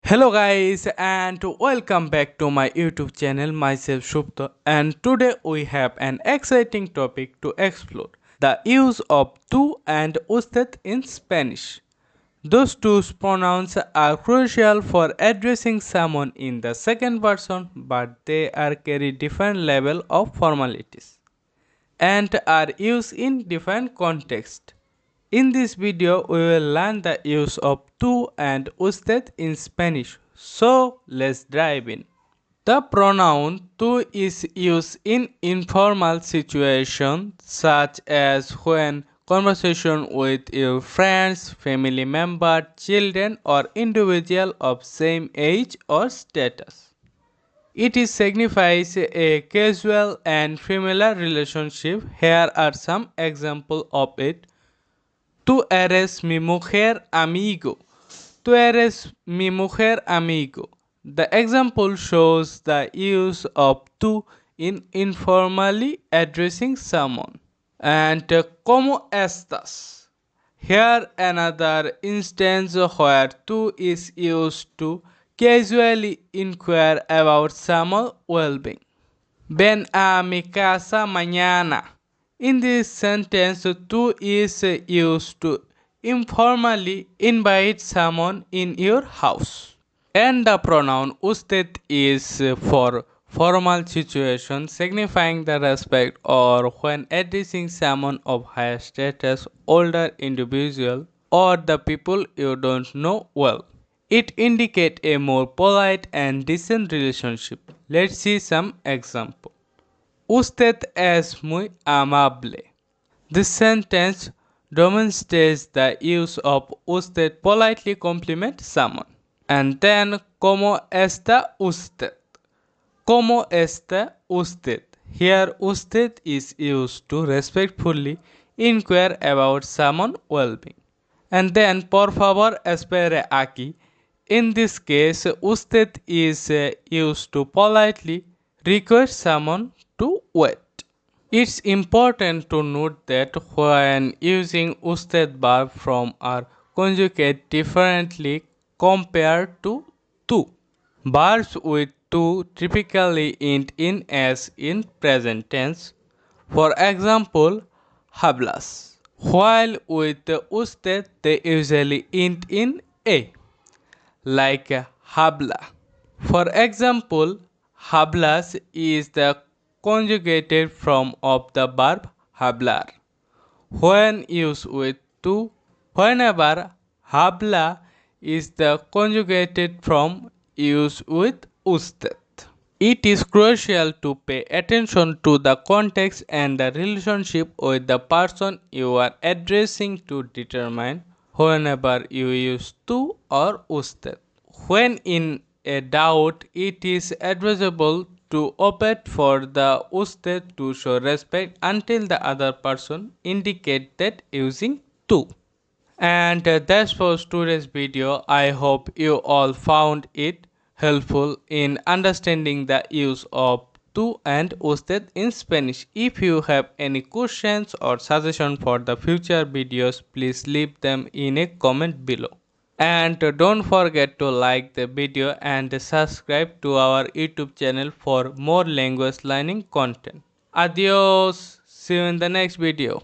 Hello guys and welcome back to my YouTube channel. Myself Shubta, and today we have an exciting topic to explore: the use of tú and usted in Spanish. Those two pronouns are crucial for addressing someone in the second person, but they are carry different level of formalities and are used in different contexts. In this video, we will learn the use of tú and usted in Spanish. So, let's dive in. The pronoun tú is used in informal situations such as when conversation with your friends, family members, children, or individual of same age or status. It is signifies a casual and familiar relationship. Here are some examples of it. Tú eres mi mujer amigo. Tú eres mi mujer amigo. The example shows the use of tú in informally addressing someone. And ¿cómo estás? Here another instance where tú is used to casually inquire about someone's well-being. Ven a mi casa mañana. In this sentence, tú is used to informally invite someone in your house. And the pronoun usted is for formal situation signifying the respect or when addressing someone of higher status, older individual, or the people you don't know well. It indicates a more polite and decent relationship. Let's see some example. Usted es muy amable. This sentence demonstrates the use of usted politely compliment someone. And then, ¿cómo está usted? ¿Cómo está usted? Here, usted is used to respectfully inquire about someone's well-being. And then, por favor, espere aquí. In this case, usted is used to politely request someone to wait. It's important to note that when using usted verb form are conjugate differently compared to tú. Verbs with tú typically end in s in present tense. For example, hablas. While with usted they usually end in a, like habla. For example, hablas is the conjugated form of the verb hablar. When used with tú, whenever habla is the conjugated form used with usted. It is crucial to pay attention to the context and the relationship with the person you are addressing to determine whenever you use tú or usted. When in a doubt, it is advisable to opt for the usted to show respect until the other person indicates that using tú. And that's for today's video. I hope you all found it helpful in understanding the use of tú and usted in Spanish. If you have any questions or suggestions for the future videos, please leave them in a comment below. And don't forget to like the video and subscribe to our YouTube channel for more language learning content. Adios. See you in the next video.